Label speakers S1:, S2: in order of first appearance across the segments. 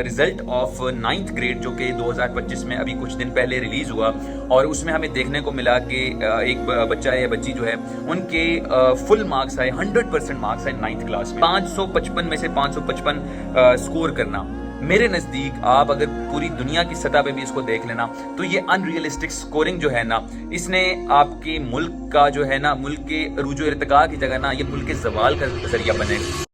S1: Result of ninth grade जो कि 2025 में अभी कुछ दिन पहले रिलीज हुआ और उसमें हमें देखने को मिला कि एक बच्चा या बच्ची जो है उनके फुल मार्क्स आए 100% मार्क्स आए नाइन्थ क्लास में 555 में से 555 स्कोर करना। मेरे नज़दीक आप अगर पूरी दुनिया की सतह पे भी इसको देख लेना तो ये अनरियलिस्टिक स्कोरिंग जो है ना, इसने आपके मुल्क का जो है ना, मुल्क के रूजो इर्तिका की जगह ना, ये मुल्क के जवाल का जरिया बनेगा।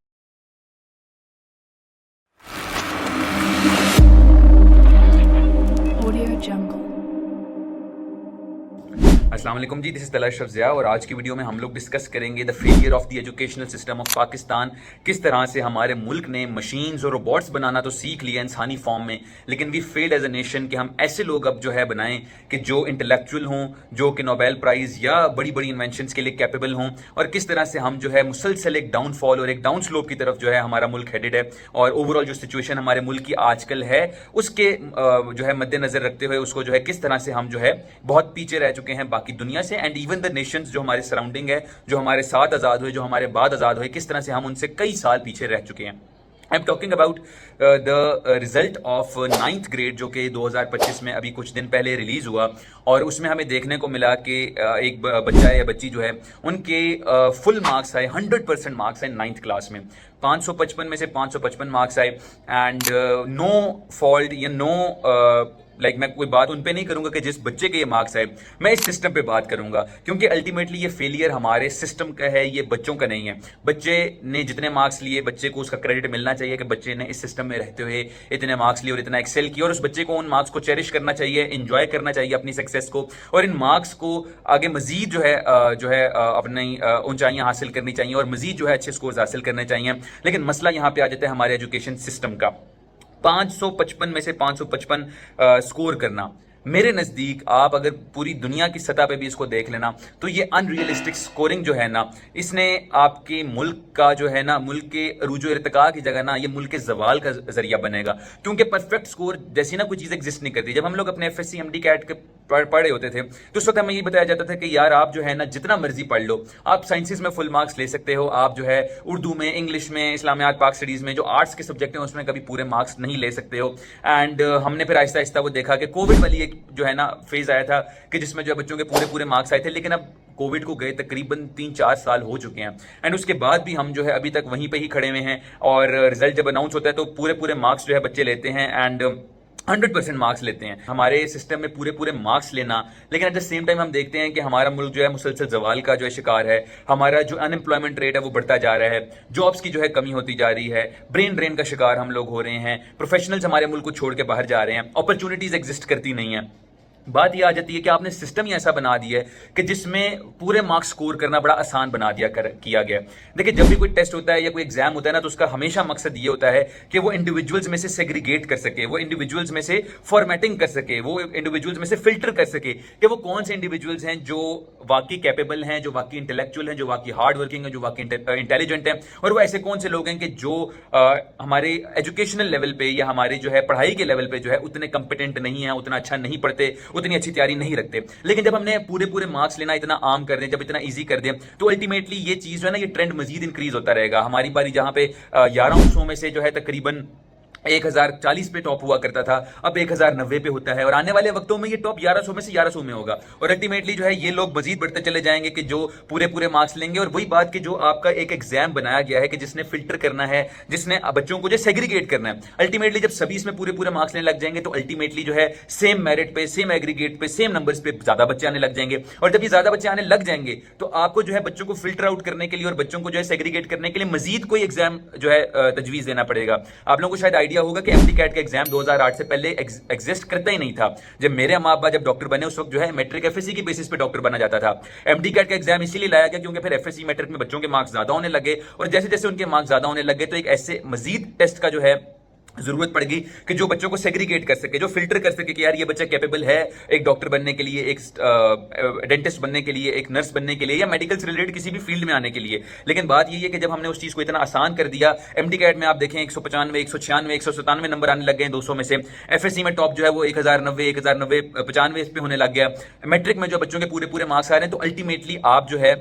S1: अस्सलाम वालेकुम जी, दिस इज तलश अफज़िया और आज की वीडियो में हम लोग डिस्कस करेंगे the failure of the educational system of Pakistan. किस तरह से हमारे मुल्क ने मशीन्स और रोबोट्स बनाना तो सीख लिया इंसानी फॉर्म में, लेकिन we failed as a nation कि हम ऐसे लोग अब जो है बनाएं कि जो इंटेलेक्चुअल हों, जो कि नोबेल प्राइज़ या बड़ी बड़ी इन्वेंशंस के लिए कैपेबल हों, और किस तरह से हम जो है मुसलसल एक डाउनफॉल और एक डाउन स्लोप की तरफ जो है हमारा मुल्क हेडेड है। और ओवरऑल जो सिचुएशन हमारे मुल्क की आजकल है उसके जो है मद्देनजर रखते हुए उसको जो है किस तरह से हम जो है बहुत पीछे रह चुके हैं बाकी दुनिया से, एंड इवन द नेशंस जो हमारे सराउंडिंग है, जो हमारे साथ आज़ाद हुए, जो हमारे बाद आज़ाद हुए, किस तरह से हम उनसे कई साल पीछे रह चुके हैं। I am talking about the result of ninth grade जो कि 2025 में अभी कुछ दिन पहले रिलीज हुआ और उसमें हमें देखने को मिला कि एक बच्चा या बच्ची जो है उनके फुल मार्क्स आए 100% मार्क्स आए नाइन्थ क्लास में 555 में से 555 मार्क्स आए, एंड नो फॉल्ट या नो मैं कोई बात उन पे नहीं करूंगा कि जिस बच्चे के ये मार्क्स आए, मैं इस सिस्टम पे बात करूंगा क्योंकि अल्टीमेटली ये फेलियर हमारे सिस्टम का है, ये बच्चों का नहीं है। बच्चे ने जितने मार्क्स लिए, बच्चे को उसका क्रेडिट मिलना चाहिए कि बच्चे ने इस सिस्टम में रहते हुए इतने मार्क्स लिए और इतना एक्सेल किया, और उस बच्चे को उन मार्क्स को चेरिश करना चाहिए, इंजॉय करना चाहिए अपनी सक्सेस को, और इन मार्क्स को आगे मजीद जो है अपनी ऊंचाइयां हासिल करनी चाहिए और मजीद जो है अच्छे स्कोर्स हासिल करने चाहिए। लेकिन मसला यहाँ पे आ जाता है हमारे एजुकेशन सिस्टम का। 555 में से 555 स्कोर करना, मेरे नज़दीक आप अगर पूरी दुनिया की सतह पे भी इसको देख लेना तो ये अनरियलिस्टिक स्कोरिंग जो है ना, इसने आपके मुल्क का जो है ना, मुल्क के रूजो इर्तिका की जगह ना, ये मुल्क के जवाल का जरिया बनेगा। क्योंकि परफेक्ट स्कोर जैसी ना कोई चीज़ एग्जिस्ट नहीं करती। जब हम लोग अपने एफएससी एमडी कैट के पढ़े होते थे तो उस वक्त हमें ये बताया जाता था कि यार आप जो है ना जितना मर्जी पढ़ लो, आप साइंसेज में फुल मार्क्स ले सकते हो, आप जो है उर्दू में, इंग्लिश में, इस्लामियात, पाक स्टडीज़ में जो आर्ट्स के सब्जेक्ट हैं उसमें कभी पूरे मार्क्स नहीं ले सकते हो। एंड हमने फिर आहिस्ता आहिस्ता वो देखा कि कोविड वाली एक जो है ना फेज आया था कि जिसमें जो बच्चों के पूरे पूरे मार्क्स आए थे, लेकिन अब कोविड को गए तकरीबन 3-4 साल हो चुके हैं, एंड उसके बाद भी हम जो है अभी तक वहीं पे ही खड़े हुए हैं। और रिजल्ट जब अनाउंस होता है तो पूरे पूरे मार्क्स जो है बच्चे लेते हैं एंड 100% मार्क्स लेते हैं। हमारे सिस्टम में पूरे पूरे मार्क्स लेना, लेकिन एट द सेम टाइम हम देखते हैं कि हमारा मुल्क जो है मुसलसल जवाल का जो है शिकार है। हमारा जो अनएम्प्लॉयमेंट रेट है वो बढ़ता जा रहा है, जॉब्स की जो है कमी होती जा रही है, ब्रेन ड्रेन का शिकार हम लोग हो रहे हैं, प्रोफेशनल्स हमारे मुल्क को छोड़ के बाहर जा रहे हैं, अपॉर्चुनिटीज एग्जिस्ट करती नहीं है। बात यह आ जाती है कि आपने सिस्टम ही ऐसा बना दिया है कि जिसमें पूरे मार्क्स स्कोर करना बड़ा आसान बना किया गया। देखिए, जब भी कोई टेस्ट होता है या कोई एग्जाम होता है ना, तो उसका हमेशा मकसद ये होता है कि वो इंडिविजुअल्स में से सेग्रीगेट कर सके, वो इंडिविजुअल्स में से फॉर्मेटिंग कर सके, वो इंडिविजुअल्स में से फिल्टर कर सके कि वो कौन से इंडिविजुअल्स हैं जो वाकई कैपेबल हैं, जो वाकई इंटेलेक्चुअल हैं, जो वाकई हार्ड वर्किंग है, जो वाकई इंटेलिजेंट हैं, और वो ऐसे कौन से लोग हैं कि जो हमारे एजुकेशनल लेवल पे या हमारे जो है पढ़ाई के लेवल पे जो है उतने कंपिटेंट नहीं है, उतना अच्छा नहीं पढ़ते, उतनी अच्छी तैयारी नहीं रखते। लेकिन जब हमने पूरे पूरे मार्क्स लेना इतना आम कर दें, जब इतना इजी कर दें, तो अल्टीमेटली ये चीज जो है ना, ये ट्रेंड मजीद इंक्रीज होता रहेगा। हमारी बारी जहां पे 1100 में से जो है तकरीबन 1040 पे टॉप हुआ करता था, अब 1090 पे होता है, और आने वाले वक्तों में ये टॉप 1100 में से 1100 में होगा। और अल्टीमेटली जो है ये लोग मजीद बढ़ते चले जाएंगे कि जो पूरे पूरे मार्क्स लेंगे। और वही बात कि जो आपका एक एग्जाम बनाया गया है कि जिसने फिल्टर करना है, जिसने बच्चों को जो सेग्रीगेट करना है, अल्टीमेटली जब सभी इसमें पूरे पूरे मार्क्स लेने लग जाएंगे तो अल्टीमेटली जो है सेम मेरिट पे, सेम एग्रीगेट पे, सेम नंबर्स पे ज्यादा बच्चे आने लग जाएंगे। और जब ये ज्यादा बच्चे आने लग जाएंगे तो आपको जो है बच्चों को फिल्टर आउट करने के लिए और बच्चों को जो है सेग्रीगेट करने के लिए मजीद कोई एग्जाम जो है तजवीज देना पड़ेगा। आप लोगों को शायद आइडिया होगा कि एमडी कैट का एग्जाम 2008 से पहले एग्जिस्ट करता ही नहीं था। जब मेरे माँ बाप जब डॉक्टर बने उस वक्त जो है मैट्रिक एफएससी की बेसिस पे डॉक्टर बना जाता था। एमडी कैट का एग्जाम इसीलिए लाया गया क्योंकि फिर एफएससी मैट्रिक में बच्चों के मार्क्स ज्यादा होने लगे, और जैसे जैसे उनके मार्क्स ज्यादा होने लगे तो एक ऐसे मजीद टेस्ट का जो है जरूरत पड़ेगी कि जो बच्चों को सेग्रीगेट कर सके, जो फिल्टर कर सके कि यार ये बच्चा कैपेबल है एक डॉक्टर बनने के लिए, एक डेंटिस्ट बनने के लिए, एक नर्स बनने के लिए, या मेडिकल से रिलेटेड किसी भी फील्ड में आने के लिए। लेकिन बात ये है कि जब हमने उस चीज को इतना आसान कर दिया, एमडी कैट में आप देखें 195, 196, 197 नंबर आने लग गए 200 में से। एफएससी में टॉप जो है वो 1090, 1090, 95 पे होने लग गया। मैट्रिक में जो बच्चों के पूरे पूरे मार्क्स आ रहे हैं, तो अल्टीमेटली आप जो है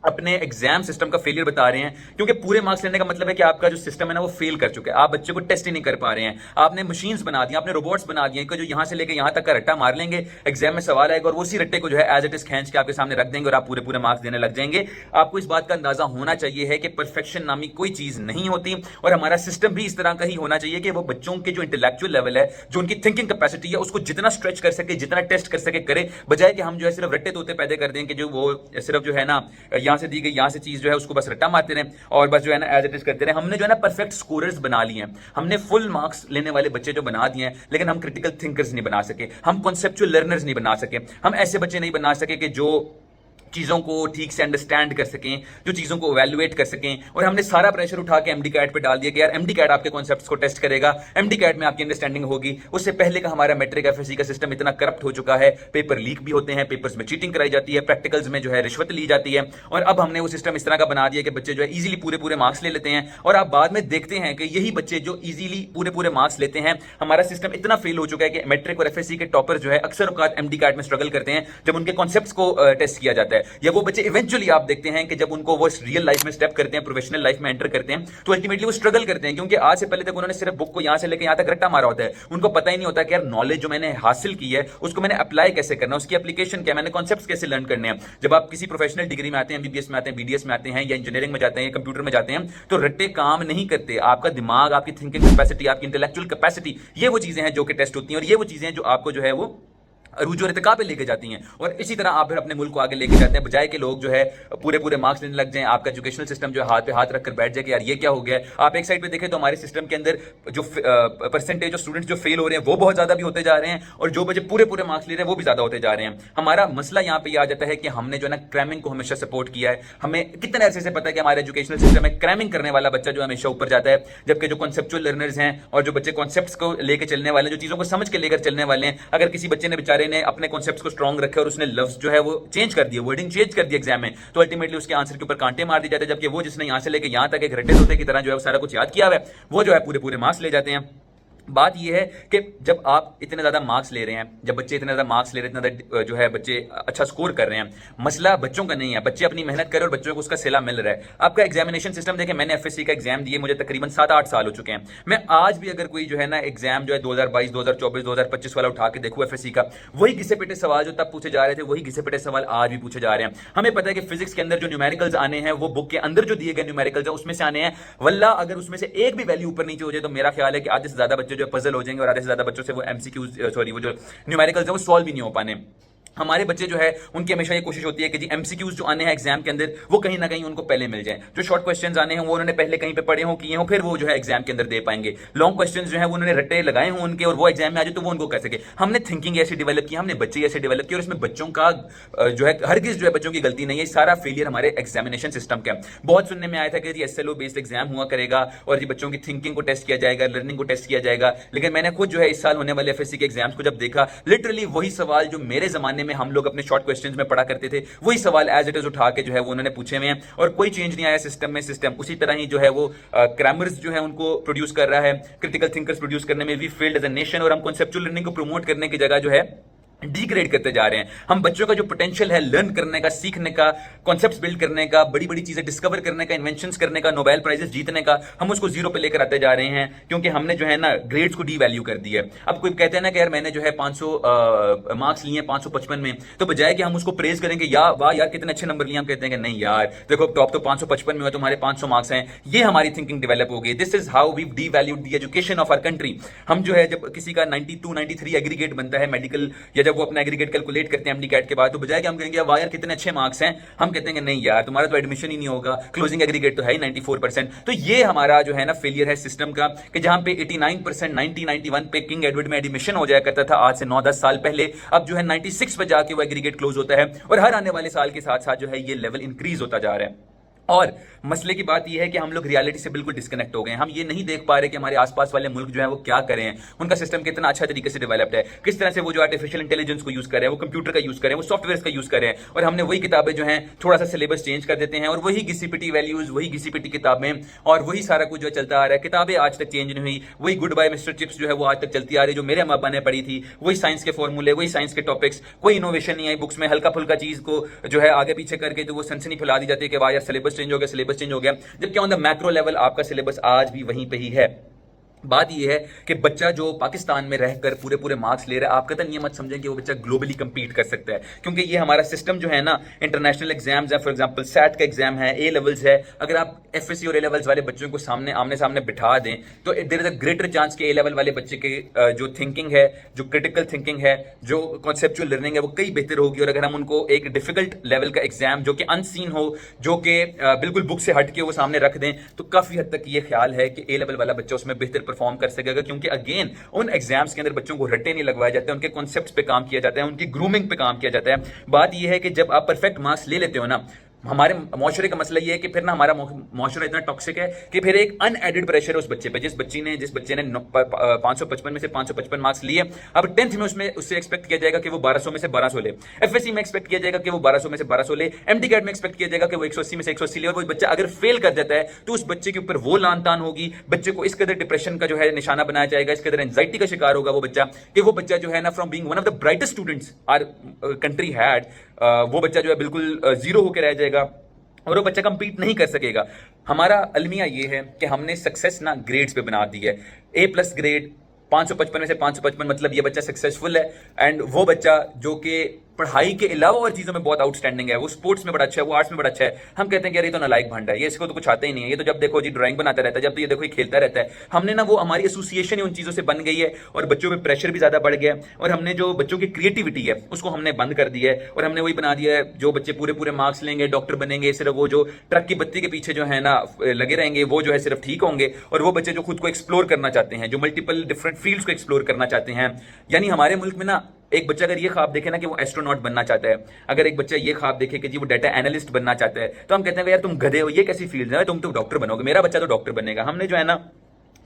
S1: अपने एग्जाम सिस्टम का फेलियर बता रहे हैं, क्योंकि पूरे मार्क्स लेने का मतलब है कि आपका जो सिस्टम है ना वो फेल कर चुका है, आप बच्चे को टेस्ट ही नहीं कर पा रहे हैं। आपने मशीन्स बना दी, आपने रोबोट्स बना दिए कि जो यहां से लेकर यहां तक का रट्टा मार लेंगे, एग्जाम में सवाल आएगा और उसी रट्टे को जो है एज इट इज खींच के आपके सामने रख देंगे और आप पूरे पूरे मार्क्स देने लग जाएंगे। आपको इस बात का अंदाजा होना चाहिए है कि परफेक्शन नामी कोई चीज नहीं होती, और हमारा सिस्टम भी इस तरह का ही होना चाहिए कि वो बच्चों के जो इंटेलेक्चुअल लेवल है, जो उनकी थिंकिंग कैपेसिटी है, उसको जितना स्ट्रेच कर सके, जितना टेस्ट कर सके करे, बजाय कि हम जो है सिर्फ रट्टे तोते पैदा कर दें कि जो वो सिर्फ जो है ना यहां से दी गई यहां से चीज जो है उसको बस रट्टा मारते रहे और बस जो है ना एज इट इज करते रहे। हमने जो है ना परफेक्ट स्कोरर्स बना लिए हैं, हमने फुल मार्क्स लेने वाले बच्चे जो बना दिए हैं, लेकिन हम क्रिटिकल थिंकर्स नहीं बना सके, हम कॉन्सेप्चुअल लर्नर्स नहीं बना सके, हम ऐसे बच्चे नहीं बना सके कि जो चीजों को ठीक से अंडरस्टैंड कर सकें, जो चीजों को इवैल्यूएट कर सकें। और हमने सारा प्रेशर उठा के एमडी कैट पे डाल दिया कि यार एमडी कैट आपके कॉन्सेप्ट्स को टेस्ट करेगा, एमडी कैट में आपकी अंडरस्टैंडिंग होगी। उससे पहले का हमारा मैट्रिक एफएससी का सिस्टम इतना करप्ट हो चुका है, पेपर लीक भी होते हैं, पेपर्स में चीटिंग कराई जाती है, प्रैक्टिकल्स में जो है रिश्वत ली जाती है, और अब हमने वो सिस्टम इस तरह का बना दिया कि बच्चे जो है इजीली पूरे पूरे मार्क्स ले लेते हैं। और आप बाद में देखते हैं कि यही बच्चे जो इजीली पूरे पूरे मार्क्स लेते हैं, हमारा सिस्टम इतना फेल हो चुका है कि मैट्रिक और एफएससी के टॉपर जो है अक्सर औकात एमडी कैट में स्ट्रगल करते हैं जब उनके कॉन्सेप्ट्स को टेस्ट किया जाता है, या वो बच्चे इवेंचुअली आप देखते हैं कि जब उनको वो रियल लाइफ में स्टेप करते हैं, प्रोफेशनल लाइफ में एंटर करते हैं, तो अल्टीमेटली वो स्ट्रगल करते हैं, क्योंकि आज से पहले तक उन्होंने सिर्फ बुक को यहां से लेकर यहां तक रट्टा मारा होता है। उनको पता ही नहीं होता कि यार नॉलेज जो मैंने हासिल की है उसको मैंने अप्लाई कैसे करना है, उसकी एप्लीकेशन क्या, मैंने कॉन्सेप्ट्स कैसे लर्न करने हैं। जब आप किसी प्रोफेशनल डिग्री में आते हैं, एमबीबीएस में आते हैं, बीडीएस में आते हैं, या इंजीनियरिंग में जाते हैं, या कंप्यूटर में जाते हैं, तो रट्टे काम नहीं करते। आपका दिमाग, आपकी थिंकिंग कैपेसिटी, आपकी इंटेलेक्चुअल कैपेसिटी, ये वो चीजें हैं जो कि टेस्ट होती हैं, और ये वो चीजें हैं जो आपको जो है वो अरूज और इत्तिका पे लेके जाती हैं, और इसी तरह आप फिर अपने मुल्क को आगे लेके जाते हैं, बजाय के लोग जो है पूरे पूरे मार्क्स लेने लग जाएं। आपका एजुकेशनल सिस्टम जो है हाथ पे हाथ रखकर बैठ जाए कि यार ये क्या हो गया है। आप एक साइड पे देखें तो हमारे सिस्टम के अंदर जो परसेंटेज ऑफ स्टूडेंट्स जो फेल हो रहे हैं वो बहुत ज्यादा भी होते जा रहे हैं, और जो बच्चे पूरे पूरे मार्क्स ले रहे हैं वो भी ज्यादा होते जा रहे हैं। हमारा मसला यहाँ पे आ जाता है कि हमने जो है ना क्रैमिंग को हमेशा सपोर्ट किया है। हमें कितने ऐसे से पता है कि हमारे एजुकेशनल सिस्टम में क्रैमिंग करने वाला बच्चा जो हमेशा ऊपर जाता है, जबकि जो कॉन्सेप्चुअल लर्नर्स हैं और जो बच्चे कॉन्सेप्ट्स को लेकर चलने वाले, जो चीजों को समझ के लेकर चलने वाले हैं, अगर किसी बच्चे ने बेचारे ने अपने कॉन्सेप्ट को स्ट्रॉन्ग रखे और उसने लफ्ज जो है वो चेंज कर दिया, वर्डिंग चेंज कर दिया एग्जाम में, तो अल्टीमेटली उसके आंसर के ऊपर कांटे मार दिए जाते हैं, जबकि वो जिसने यहां से लेकर यहां तक एक रट्टे तोते की तरह जो है सारा कुछ याद किया हुआ है, वो जो है पूरे पूरे मार्क्स ले जाते हैं। बात यह है कि जब आप इतने ज्यादा मार्क्स ले रहे हैं, जब बच्चे इतने ज्यादा मार्क्स ले रहे हैं, इतना ज्यादा जो है बच्चे अच्छा स्कोर कर रहे हैं, मसला बच्चों का नहीं है। बच्चे अपनी मेहनत करें और बच्चों को उसका सिला मिल रहा है। आपका एग्जामिनेशन सिस्टम देखें, मैंने एफएससी का एग्जाम दिए, मुझे तकरीबन 7-8 साल हो चुके हैं। मैं आज भी अगर कोई जो है ना एग्जाम जो है 2022, 2024, 2025 वाला उठा के देखूं एफएससी का, वही घिसे पिटे सवाल जो तब पूछे जा रहे थे, वही घिसे पिटे सवाल आज भी पूछे जा रहे हैं। हमें पता है कि फिजिक्स के अंदर जो न्यूमेरिकल्स आने हैं वो बुक के अंदर जो दिए गए न्यूमेरिकल्स हैं उसमें से आने हैं। वल्ला अगर उसमें से एक भी वैल्यू ऊपर नीचे हो जाए तो मेरा ख्याल है कि आधे से ज्यादा बच्चे जो पजल हो जाएंगे, और आधे से ज्यादा बच्चों से वो एमसीक्यूज सॉरी वो जो न्यूमेरिकल्स है वो सॉल्व भी नहीं हो पाने। हमारे बच्चे जो है उनकी हमेशा ये कोशिश होती है कि जी एमसीक्यूज जो आने हैं एग्जाम के अंदर वो कहीं ना कहीं उनको पहले मिल जाए। जो शॉर्ट क्वेश्चंस आने हैं वो उन्होंने पहले कहीं पे पढ़े हो, किए हो, फिर वो जो है एग्जाम के अंदर दे पाएंगे। लॉन्ग क्वेश्चंस जो है वो उन्होंने रट्टे लगाए हो उनके, और वो एग्जाम में आ जाए तो वो उनको कर सके। हमने थिंकिंग ऐसी डेवलप की, हमने बच्चे ऐसे डेवलप किए, और इसमें बच्चों का जो है हरगिज जो है बच्चों की गलती नहीं है। सारा फेलियर हमारे एग्जामिनेशन सिस्टम का। बहुत सुनने में आया था कि जी एसएलओ बेस्ड एग्जाम हुआ करेगा और जी बच्चों की थिंकिंग को टेस्ट किया जाएगा, लर्निंग को टेस्ट किया जाएगा, लेकिन मैंने खुद जो है इस साल होने वाले एफएससी के एग्जाम्स को जब देखा, लिटरली वही सवाल जो मेरे जमाने में हम लोग अपने शॉर्ट क्वेश्चंस में पढ़ा करते थे, वही सवाल एज इट इज उठा के जो है वो उन्होंने पूछे हुए हैं, और कोई चेंज नहीं आया सिस्टम में। सिस्टम उसी तरह ही जो है वो क्रैमर्स जो है उनको प्रोड्यूस कर रहा है, क्रिटिकल थिंकर्स प्रोड्यूस करने में भी फेल्ड एज अ नेशन, और हम कॉन्सेप्चुअल लर्निंग को प्रमोट करने की जगह जो है डिग्रेड करते जा रहे हैं। हम बच्चों का जो पोटेंशियल है लर्न करने का, सीखने का, कॉन्सेप्ट्स बिल्ड करने का, बड़ी बड़ी चीजें डिस्कवर करने का, इन्वेंशंस करने का, नोबेल प्राइजेस जीतने का, हम उसको जीरो पे लेकर आते जा रहे हैं, क्योंकि हमने जो है ना ग्रेड्स को डी वैल्यू कर दिया है। अब कोई कहते हैं ना कि यार मैंने जो है 500 मार्क्स लिए 555 में, तो बजाय कि हम उसको प्रेज करेंगे या वाह यार कितने अच्छे नंबर लिए, हम कहते हैं कि नहीं यार देखो टॉप तो 555 में है, तुम्हारे 500 मार्क्स हैं। ये हमारी थिंकिंग डेवलप हो गई। This is how we devalued the education of our country. हम जो है जब किसी का 92 93 एग्रीगेट बनता है मेडिकल, या जब वो अपना एग्रीगेट कैलकुलेट करते हैं एमडी कैट के बाद, तो बजाय कि हम कहेंगे वाह यार कितने अच्छे मार्क्स हैं, हम कहते हैं नहीं यार तुम्हारा तो एडमिशन ही नहीं होगा, क्लोजिंग एग्रीगेट तो है ही 94%। तो ये हमारा जो है ना फेलियर है सिस्टम का, कि जहां पे 89% 90 91 पे किंग एडवर्ड में एडमिशन हो जाया करता था आज से 9-10 साल पहले, अब जो है 96 पे जाके वो एग्रीगेट क्लोज होता है, और हर आने वाले साल के साथ साथ जो है ये लेवल इंक्रीज होता जा रहा है। और मसले की बात यह है कि हम लोग रियलिटी से बिल्कुल डिस्कनेक्ट हो गए हैं। हम ये नहीं देख पा रहे कि हमारे आसपास वाले मुल्क जो है वो क्या कर रहे हैं, उनका सिस्टम कितना अच्छा तरीके से डेवलप्ड है, किस तरह से वो जो आर्टिफिशियल इंटेलिजेंस को यूज कर रहे हैं, वो कंप्यूटर का यूज कर रहे हैं, वो सॉफ्टवेयर का यूज कर रहे हैं, और हमने वही किताबें जो है थोड़ा सा सिलेबस चेंज कर देते हैं और वही घिसी-पिटी वैल्यूज, वही घिसी-पिटी किताबें और वही सारा कुछ जो चलता आ रहा है। किताबें आज तक चेंज नहीं हुई, वही गुड बाय मिस्टर चिप्स जो है वो आज तक चलती आ रही, जो मेरे अम्मा ने पढ़ी थी, वही साइंस के फॉर्मूले, वही साइंस के टॉपिक्स, कोई इनोवेशन नहीं आई बुक्स में। हल्का फुल्का चीज को जो है आगे पीछे करके तो वो सनसनी फैला दी जाती है कि वाह यार सिलेबस चेंज हो गया, सिलेबस चेंज हो गया, जबकि ऑन द मैक्रो लेवल आपका सिलेबस आज भी वहीं पे ही है। बात यह है कि बच्चा जो पाकिस्तान में रहकर पूरे पूरे मार्क्स ले रहा है, आप कतई ये मत समझें कि वो बच्चा ग्लोबली कंपीट कर सकता है, क्योंकि ये हमारा सिस्टम जो है ना, इंटरनेशनल एग्जाम्स है, फॉर एग्जांपल सैट का एग्जाम है, ए लेवल्स है, अगर आप एफएससी और ए लेवल्स वाले बच्चों को सामने आमने सामने बिठा दें तो there is a greater chance कि ए लेवल वाले बच्चे के जो थिंकिंग है, जो क्रिटिकल थिंकिंग है, जो कॉन्सेप्चुअल लर्निंग है, वो कई बेहतर होगी। और अगर हम उनको एक डिफिकल्ट लेवल का एग्जाम जो कि अनसीन हो, जो कि बिल्कुल बुक से हट के वो सामने रख दें, तो काफी हद तक ये ख्याल है कि ए लेवल वाला बच्चा उसमें बेहतर परफॉर्म कर सकेगा, क्योंकि अगेन उन एग्जाम्स के अंदर बच्चों को रट्टे नहीं लगवाए जाते हैं, उनके कॉन्सेप्ट्स पे काम किया जाता है, उनकी ग्रूमिंग पे काम किया जाता है। बात यह है कि जब आप परफेक्ट मार्क्स ले लेते हो ना, हमारे माशरे का मसला ये है कि फिर ना हमारा माशरा इतना टॉक्सिक है कि फिर एक अनएडेड प्रेशर है उस बच्चे पे। जिस बच्चे ने 555 में से 555 मार्क्स लिए, अब 10th में उसमें उससे एक्सपेक्ट किया जाएगा कि वो 1200 में से 1200 ले, एफएससी में एक्सपेक्ट किया जाएगा कि वो 1200 में से 1200 ले, एमडी-कैट में एक्सपेक्ट किया जाएगा कि वो 180 में से 180 ले। और वो बच्चा अगर फेल कर जाता है तो उस बच्चे के ऊपर वो लान तान होगी, बच्चे को इस कदर डिप्रेशन का जो है निशाना बनाया जाएगा, इस कदर एंजाइटी का शिकार होगा वो बच्चा, कि वो बच्चा जो है ना from being one of the brightest students our country had, वो बच्चा जो है बिल्कुल जीरो होकर रह जाएगा और वो बच्चा कंपीट नहीं कर सकेगा। हमारा अलमिया ये है कि हमने सक्सेस ना ग्रेड्स पे बना दी है। ए प्लस ग्रेड 555 में से 555, मतलब ये बच्चा सक्सेसफुल है। एंड वो बच्चा जो कि पढ़ाई के अलावा और चीजों में बहुत आउटस्टैंडिंग है, वो स्पोर्ट्स में बड़ा अच्छा है, वो आर्ट्स में बड़ा अच्छा है, हम कहते हैं कि यार ये तो नालायक भांडा है, ये इसको तो कुछ आता ही नहीं है, ये तो जब देखो जी ड्राइंग बनाता रहता है, जब तो ये देखो ये खेलता रहता है। हमने ना वो हमारी एसोसिएशन ही उन चीजों से बन गई है और बच्चों में प्रेशर भी ज्यादा बढ़ गया है, और हमने जो बच्चों की क्रिएटिविटी है उसको हमने बंद कर दिया है, और हमने वही बना दिया है जो बच्चे पूरे पूरे मार्क्स लेंगे, डॉक्टर बनेंगे, सिर्फ वो जो ट्रक की बत्ती के पीछे जो है ना लगे रहेंगे, वो जो है सिर्फ ठीक होंगे। और वो बच्चे जो खुद को एक्सप्लोर करना चाहते हैं, जो मल्टीपल डिफरेंट फील्ड्स को एक्सप्लोर करना चाहते हैं, यानी हमारे मुल्क में ना एक बच्चा अगर ये ख्वाब देखे ना कि वो एस्ट्रोनॉट बनना चाहता है, अगर एक बच्चा ये ख्वाब देखे कि जी वो डाटा एनालिस्ट बनना चाहता है, तो हम कहते हैं यार तुम गधे हो, ये कैसी फील्ड है, तुम तो डॉक्टर बनोगे, मेरा बच्चा तो डॉक्टर बनेगा। हमने जो है ना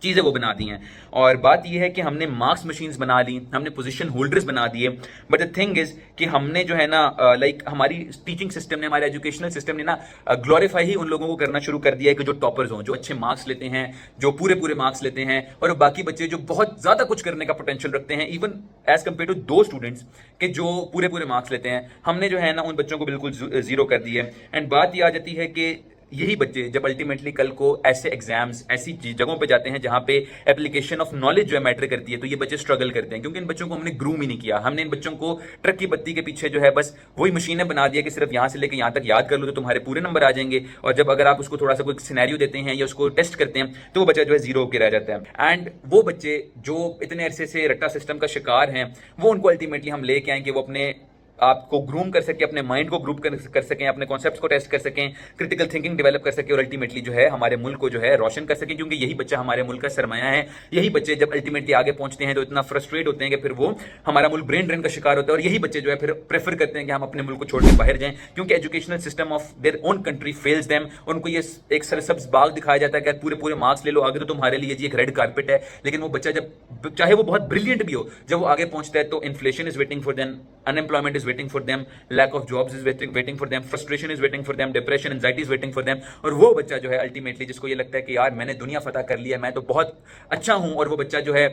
S1: चीजें वो बना दी हैं। और बात यह है कि हमने मार्क्स मशीन्स बना ली, हमने पोजीशन होल्डर्स बना दिए, बट द थिंग इज कि हमने जो है ना लाइक हमारी टीचिंग सिस्टम ने, हमारे एजुकेशनल सिस्टम ने ना ग्लोरीफाई ही उन लोगों को करना शुरू कर दिया है कि जो टॉपर्स हों, जो अच्छे मार्क्स लेते हैं, जो पूरे पूरे मार्क्स लेते हैं, और बाकी बच्चे जो बहुत ज्यादा कुछ करने का पोटेंशियल रखते हैं, इवन एज कंपेयर टू दो स्टूडेंट्स के जो पूरे पूरे मार्क्स लेते हैं, हमने जो है ना उन बच्चों को बिल्कुल जीरो कर दी है। एंड बात यह आ जाती है कि यही बच्चे जब अल्टीमेटली कल को ऐसे एग्जाम्स, ऐसी जगहों पे जाते हैं जहां पे एप्लीकेशन ऑफ नॉलेज जो है मैटर करती है, तो ये बच्चे स्ट्रगल करते हैं, क्योंकि इन बच्चों को हमने ग्रूम ही नहीं किया। हमने इन बच्चों को ट्रक की बत्ती के पीछे जो है बस वही मशीनें बना दिया कि सिर्फ यहां से लेकर यहां तक याद कर लो तो तुम्हारे पूरे नंबर आ जाएंगे, और जब अगर आप उसको थोड़ा सा कोई सिनेरियो देते हैं या उसको टेस्ट करते हैं तो वो बच्चा जो है जीरो होकर रह जाता है। एंड वो बच्चे जो इतने अरसे से रट्टा सिस्टम का शिकार हैं, वो उनको अल्टीमेटली हम लेके आए कि वो अपने आपको ग्रूम कर सके, अपने माइंड को ग्रूप कर सकें, अपने कॉन्सेप्ट्स को टेस्ट कर सकें, क्रिटिकल थिंकिंग डेवलप कर सकें, और अल्टीमेटली जो है हमारे मुल्क को जो है रोशन कर सकें, क्योंकि यही बच्चा हमारे मुल्क का सरमाया है। यही बच्चे जब अल्टीमेटली आगे पहुंचते हैं तो इतना फ्रस्ट्रेट होते हैं कि फिर वो हमारा मुल्क ब्रेन ड्रेन का शिकार होता है, और यही बच्चे जो है फिर प्रेफर करते हैं कि हम अपने मुल्क को छोड़ के बाहर जाएं, क्योंकि educational system of their own country fails them. उनको ये एक सरसब्ज बाग दिखाया जाता है कि पूरे पूरे मार्क्स ले लो, आगे तो तुम्हारे लिए जी एक रेड कारपेट है। लेकिन वो बच्चा जब, चाहे वो बहुत ब्रिलियंट भी हो, जब वो आगे पहुंचता है तो inflation is waiting for them, unemployment is waiting for them, lack of jobs is waiting for them, frustration is waiting for them, depression, anxiety is waiting for them। और वो बच्चा जो है अल्टीमेटली जिसको ये लगता है कि यार मैंने दुनिया फतह कर लिया, मैं तो बहुत अच्छा हूं, और वो बच्चा जो है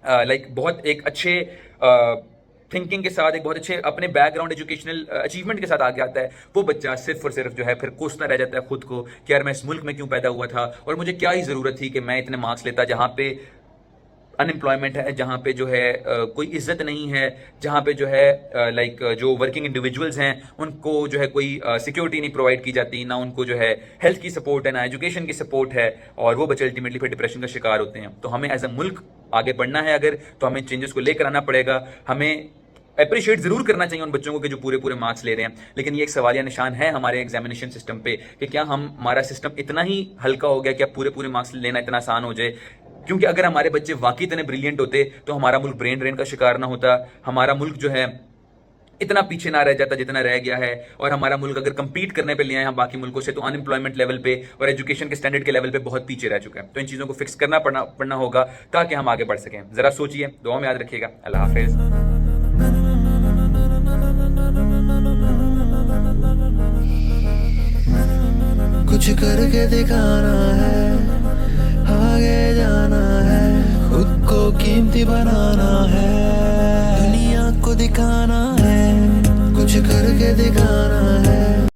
S1: लाइक बहुत एक अच्छे थिंकिंग के साथ, एक बहुत अच्छे अपने बैकग्राउंड एजुकेशनल अचीवमेंट के साथ आगे आता है, वो बच्चा सिर्फ और सिर्फ जो है फिर कोसता रह जाता है खुद को कि यार मैं इस मुल्क में क्यों पैदा हुआ था, और मुझे क्या ही जरूरत थी कि मैं इतने मार्क्स लेता, जहां पे अनएम्प्लॉयमेंट है, जहाँ पे जो है कोई इज्जत नहीं है, जहाँ पे जो है लाइक जो वर्किंग इंडिविजुअल्स हैं उनको जो है कोई सिक्योरिटी नहीं प्रोवाइड की जाती, ना उनको जो है हेल्थ की सपोर्ट है, ना एजुकेशन की सपोर्ट है, और वो बच्चे अल्टीमेटली फिर डिप्रेशन का शिकार होते हैं। तो हमें एज अ मुल्क आगे बढ़ना है अगर, तो हमें चेंजेस को लेकर आना पड़ेगा। हमें अप्रिशिएट जरूर करना चाहिए उन बच्चों को कि जो पूरे पूरे मार्क्स ले रहे हैं, लेकिन ये एक सवालिया निशान है हमारे एग्जामिनेशन सिस्टम पे कि क्या हमारा सिस्टम इतना ही हल्का हो गया कि अब पूरे पूरे मार्क्स लेना इतना आसान हो जाए। क्योंकि अगर हमारे बच्चे वाकई इतने ब्रिलियंट होते तो हमारा मुल्क ब्रेन ड्रेन का शिकार ना होता, हमारा मुल्क जो है इतना पीछे ना रह जाता जितना रह गया है। और हमारा मुल्क अगर कंपीट करने पे लिया है हम बाकी मुल्कों से, तो अनएम्प्लॉयमेंट लेवल पे और एजुकेशन के स्टैंडर्ड के लेवल पे बहुत पीछे रह चुका है। तो इन चीज़ों को फिक्स करना पड़ना होगा ताकि हम आगे बढ़ सकें। ज़रा सोचिए, दुआ में याद रखिएगा। अल्लाह हाफिज़।
S2: कुछ करके दिखाना है, आगे जाना है, खुद को कीमती बनाना है, दुनिया को दिखाना है। कुछ करके दिखाना है,